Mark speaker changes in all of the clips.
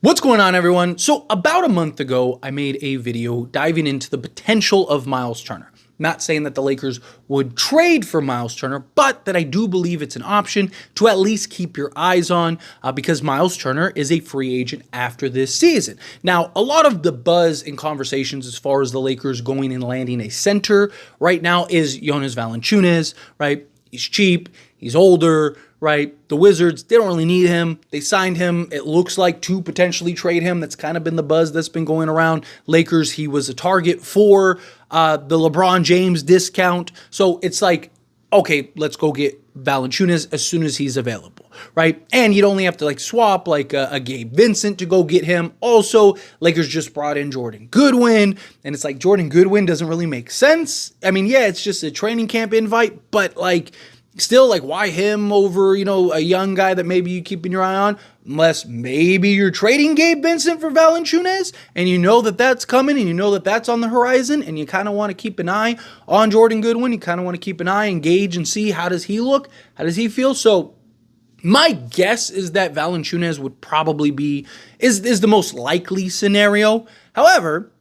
Speaker 1: What's going on, everyone? So about a month ago, I made a video diving into the potential of Myles Turner. Not saying that the Lakers would trade for Myles Turner, but that I do believe it's an option to at least keep your eyes on because Myles Turner is a free agent after this season. Now, a lot of the buzz and conversations as far as the Lakers going and landing a center right now is Jonas Valanciunas, right? He's cheap, he's older, right? The Wizards, they don't really need him. They signed him, it looks like, to potentially trade him. That's kind of been the buzz that's been going around. Lakers, he was a target for the LeBron James discount. So it's like, okay, let's go get Valanciunas as soon as he's available, right? And you'd only have to swap a Gabe Vincent to go get him. Also, Lakers just brought in Jordan Goodwin, and it's like Jordan Goodwin doesn't really make sense. I mean, yeah, it's just a training camp invite, but still, why him over, a young guy that maybe you keeping your eye on? Unless maybe you're trading Gabe Vincent for Valanciunas, and you know that that's coming, and you know that that's on the horizon, and you kind of want to keep an eye on Jordan Goodwin. You kind of want to keep an eye, engage, and see how does he look? How does he feel? So my guess is that Valanciunas would probably be, is the most likely scenario. However,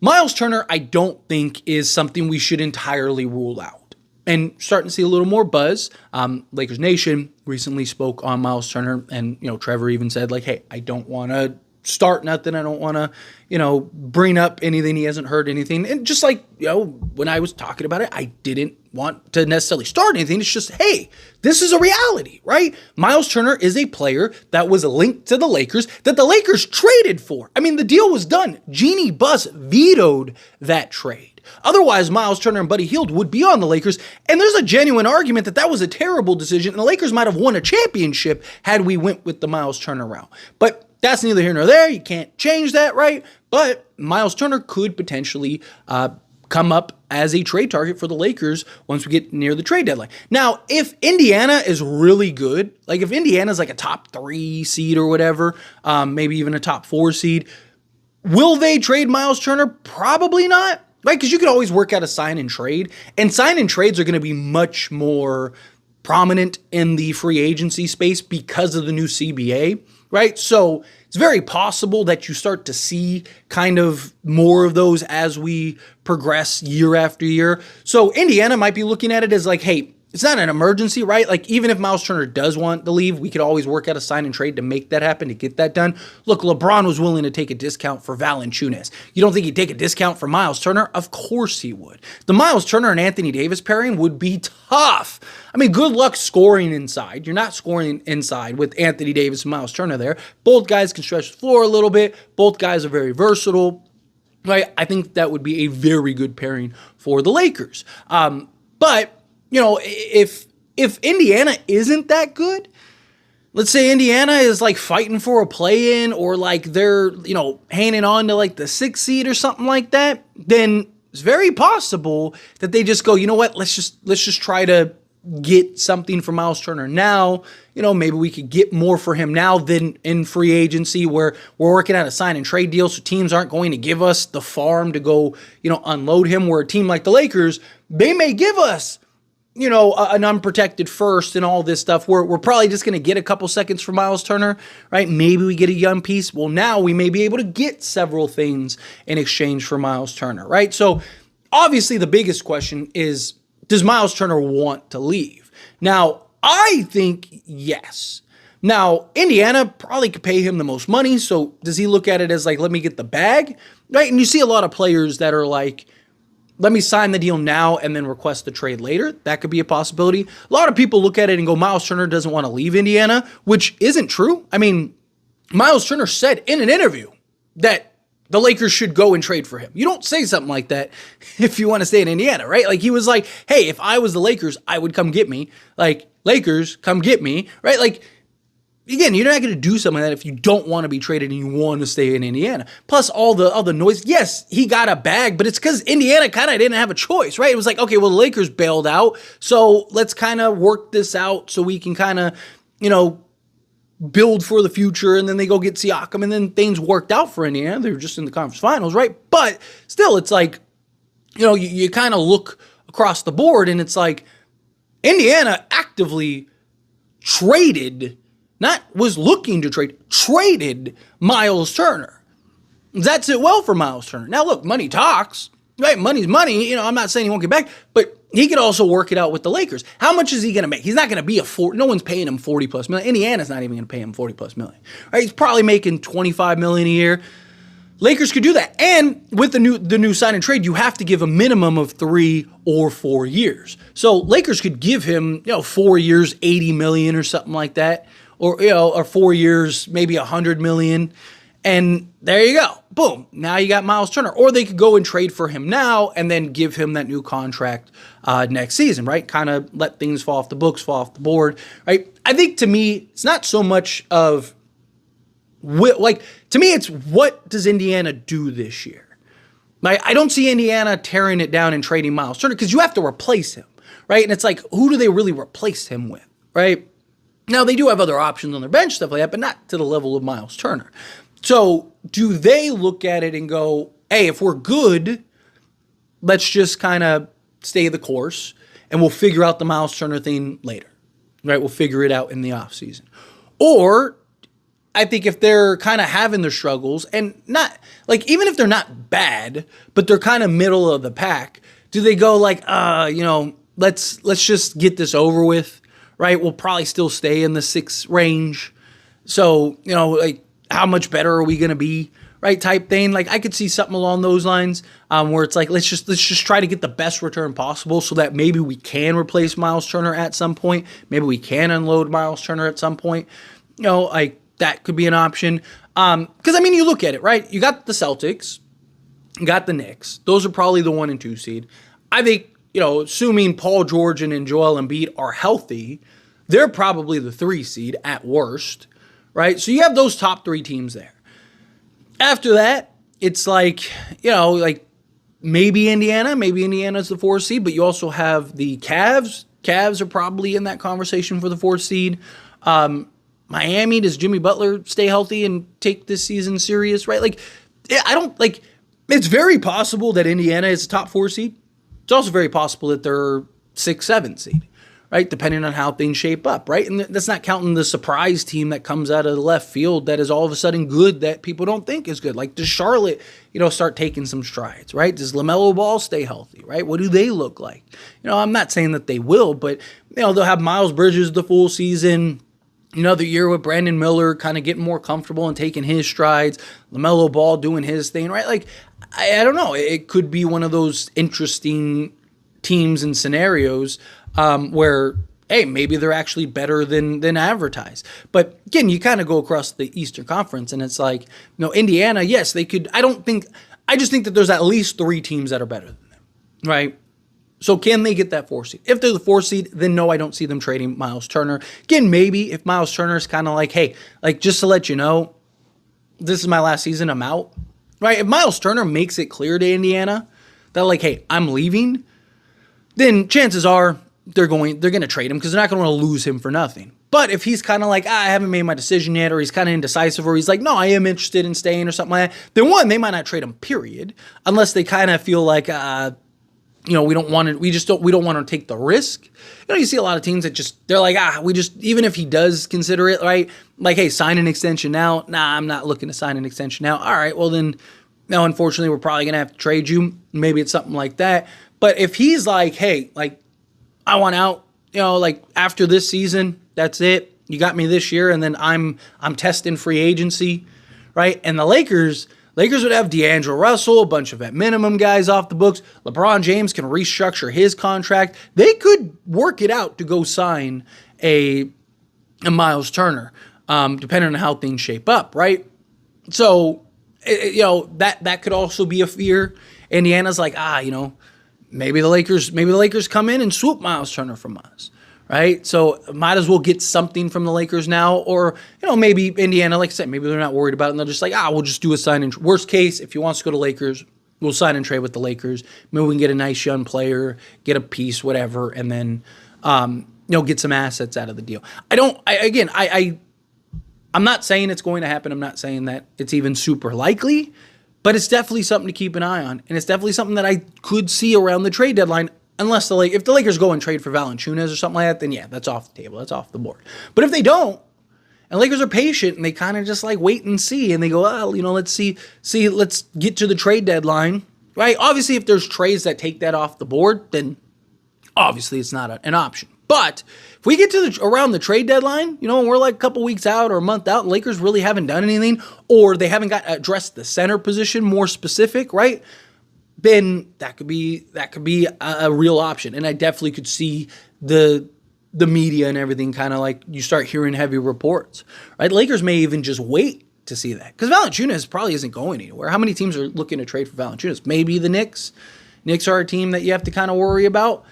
Speaker 1: Myles Turner, I don't think is something we should entirely rule out. And starting to see a little more buzz. Lakers Nation recently spoke on Myles Turner, and Trevor even said hey, I don't want to start nothing. I don't want to bring up anything. He hasn't heard anything. And just when I was talking about it, I didn't want to necessarily start anything. It's just, hey, this is a reality, right? Myles Turner is a player that was linked to the Lakers that the Lakers traded for. I mean, the deal was done. Jeanie Buss vetoed that trade. Otherwise, Myles Turner and Buddy Hield would be on the Lakers, and there's a genuine argument that that was a terrible decision, and the Lakers might have won a championship had we went with the Myles Turner route. But that's neither here nor there. You can't change that, right? But Myles Turner could potentially come up as a trade target for the Lakers once we get near the trade deadline. Now, if Indiana is really good, if Indiana's a top 3 seed or whatever, maybe even a top 4 seed, will they trade Myles Turner? Probably not. Right, because you could always work out a sign and trade, and sign and trades are going to be much more prominent in the free agency space because of the new CBA, right? So it's very possible that you start to see kind of more of those as we progress year after year. So Indiana might be looking at it as hey, it's not an emergency, right? Even if Myles Turner does want to leave, we could always work out a sign and trade to make that happen, to get that done. Look, LeBron was willing to take a discount for Valanciunas. You don't think he'd take a discount for Myles Turner? Of course he would. The Myles Turner and Anthony Davis pairing would be tough. I mean, good luck scoring inside. You're not scoring inside with Anthony Davis and Myles Turner there. Both guys can stretch the floor a little bit. Both guys are very versatile. Right? I think that would be a very good pairing for the Lakers. But if Indiana isn't that good, let's say Indiana is fighting for a play-in, or they're, hanging on to the 6th seed or something like that, then it's very possible that they just go, you know what, let's just try to get something for Myles Turner now. Maybe we could get more for him now than in free agency, where we're working out a sign and trade deal, so teams aren't going to give us the farm to go, unload him, where a team like the Lakers, they may give us an unprotected first and all this stuff. We're probably just going to get a couple seconds for Myles Turner, right? Maybe we get a young piece. Well, now we may be able to get several things in exchange for Myles Turner, right? So obviously the biggest question is, does Myles Turner want to leave? Now, I think yes. Now, Indiana probably could pay him the most money, so does he look at it as let me get the bag, right? And you see a lot of players that are let me sign the deal now and then request the trade later. That could be a possibility. A lot of people look at it and go, Myles Turner doesn't want to leave Indiana, which isn't true. I mean, Myles Turner said in an interview that the Lakers should go and trade for him. You don't say something like that if you want to stay in Indiana, right? He was hey, if I was the Lakers, I would come get me. Lakers, come get me, right? Again, you're not going to do something like that if you don't want to be traded and you want to stay in Indiana. Plus all the noise. Yes, he got a bag, but it's because Indiana kind of didn't have a choice, right? It was okay, well, the Lakers bailed out, so let's kind of work this out so we can kind of, build for the future, and then they go get Siakam, and then things worked out for Indiana. They were just in the conference finals, right? But still, it's you kind of look across the board, and it's Indiana actively traded not was looking to trade, traded Myles Turner. That's it well for Myles Turner. Now, look, money talks, right? Money's money. You know, I'm not saying he won't get back, but he could also work it out with the Lakers. How much is he going to make? He's not going to be no one's paying him 40 plus million. Indiana's not even going to pay him 40 plus million, right? He's probably making 25 million a year. Lakers could do that. And with the new sign and trade, you have to give a minimum of 3 or 4 years. So Lakers could give him, 4 years, 80 million or something like that, or 4 years, maybe 100 million. And there you go. Boom. Now you got Myles Turner. Or they could go and trade for him now and then give him that new contract next season, right? Kind of let things fall off the books, fall off the board, right? I think to me, it's not so much of, to me, it's what does Indiana do this year? Like, I don't see Indiana tearing it down and trading Myles Turner because you have to replace him, right? And it's like, who do they really replace him with, right? Now, they do have other options on their bench, stuff like that, but not to the level of Myles Turner. So do they look at it and go, hey, if we're good, let's just kind of stay the course and we'll figure out the Myles Turner thing later, right? We'll figure it out in the offseason. Or I think if they're kind of having their struggles and not like, even if they're not bad, but they're kind of middle of the pack, do they go like, let's just get this over with, right? We'll probably still stay in the 6 range. So, like, how much better are we going to be, right? Type thing. Like, I could see something along those lines where it's like, let's just try to get the best return possible so that maybe we can replace Myles Turner at some point. Maybe we can unload Myles Turner at some point. Like, that could be an option. Because, you look at it, right? You got the Celtics, you got the Knicks. Those are probably the 1 and 2 seed. I think, assuming Paul George and Joel Embiid are healthy, they're probably the 3 seed at worst. Right? So you have those top 3 teams there. After that, it's like, maybe Indiana's the 4th seed, but you also have the Cavs. Cavs are probably in that conversation for the 4th seed. Miami, does Jimmy Butler stay healthy and take this season serious, right? Like, it's very possible that Indiana is a top 4 seed. It's also very possible that they're 6th, 7th seed. Right, depending on how things shape up, right? And that's not counting the surprise team that comes out of the left field that is all of a sudden good that people don't think is good. Like, does Charlotte, start taking some strides, right? Does LaMelo Ball stay healthy, right? What do they look like? I'm not saying that they will, but, they'll have Miles Bridges the full season, another year with Brandon Miller kind of getting more comfortable and taking his strides, LaMelo Ball doing his thing, right? Like, I don't know. It could be one of those interesting teams and scenarios where, hey, maybe they're actually better than advertised. But again, you kind of go across the Eastern Conference and it's like, Indiana, yes, they could. I just think that there's at least 3 teams that are better than them, right? So can they get that 4 seed? If they're the 4 seed, then no, I don't see them trading Myles Turner. Again, maybe if Myles Turner is kind of like, hey, like, just to let you know, this is my last season, I'm out, right? If Myles Turner makes it clear to Indiana that, like, hey, I'm leaving, then chances are they're going to trade him because they're not going to want to lose him for nothing. But if he's kind of like, I haven't made my decision yet, or he's kind of indecisive, or he's like, no, I am interested in staying or something like that, then one, they might not trade him, period, unless they kind of feel like, we don't want to, we don't want to take the risk. You see a lot of teams that they're like, even if he does consider it, right? Like, hey, sign an extension now. Nah, I'm not looking to sign an extension now. All right, well then, now unfortunately, we're probably going to have to trade you. Maybe it's something like that. But if he's like, hey, like, I want out, like, after this season, that's it. You got me this year, and then I'm testing free agency, right? And the Lakers would have D'Angelo Russell, a bunch of at minimum guys off the books. LeBron James can restructure his contract. They could work it out to go sign a Myles Turner, depending on how things shape up, right? So, that could also be a fear. Indiana's like, maybe the Lakers come in and swoop Myles Turner from us, right? So might as well get something from the Lakers now, or maybe Indiana, like I said, maybe they're not worried about it, and they're just like, we'll just do a sign and worst case, if he wants to go to Lakers, we'll sign and trade with the Lakers. Maybe we can get a nice young player, get a piece, whatever, and then get some assets out of the deal. I'm not saying it's going to happen. I'm not saying that it's even super likely. But it's definitely something to keep an eye on, and it's definitely something that I could see around the trade deadline, unless if the Lakers go and trade for Valanciunas or something like that, then yeah, that's off the table, that's off the board. But if they don't, And Lakers are patient, and they kind of just like wait and see, and they go, well, let's let's get to the trade deadline, right? Obviously, if there's trades that take that off the board, then obviously it's not an option. But if we get to around the trade deadline, and we're like a couple weeks out or a month out, and Lakers really haven't done anything, or they haven't addressed the center position more specific, right? Then that could be a real option. And I definitely could see the media and everything kind of like you start hearing heavy reports, right? Lakers may even just wait to see that, because Valanciunas probably isn't going anywhere. How many teams are looking to trade for Valanciunas? Maybe the Knicks. Knicks are a team that you have to kind of worry about.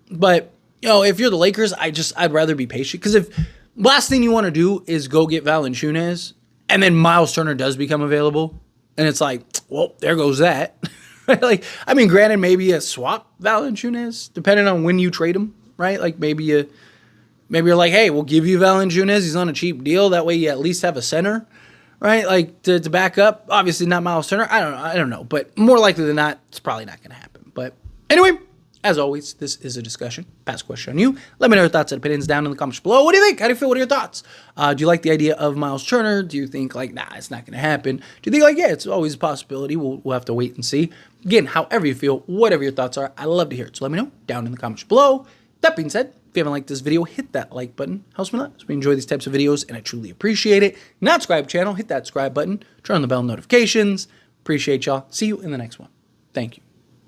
Speaker 1: But if you're the Lakers, I'd rather be patient, because if last thing you want to do is go get Valanciunas and then Myles Turner does become available, and it's like, well, there goes that. Granted, maybe a swap Valanciunas depending on when you trade him, right? Like maybe you're like, hey, we'll give you Valanciunas. He's on a cheap deal. That way you at least have a center, right? Like to back up. Obviously not Myles Turner. I don't know, but more likely than not, it's probably not going to happen. But anyway, as always, this is a discussion. Pass question on you. Let me know your thoughts and opinions down in the comments below. What do you think? How do you feel? What are your thoughts? Do you like the idea of Myles Turner? Do you think like, nah, it's not going to happen? Do you think like, yeah, it's always a possibility? We'll have to wait and see. Again, however you feel, whatever your thoughts are, I love to hear it. So let me know down in the comments below. That being said, if you haven't liked this video, hit that like button. Helps me a lot as we enjoy these types of videos, and I truly appreciate it. Not subscribe to the channel, hit that subscribe button. Turn on the bell notifications. Appreciate y'all. See you in the next one. Thank you.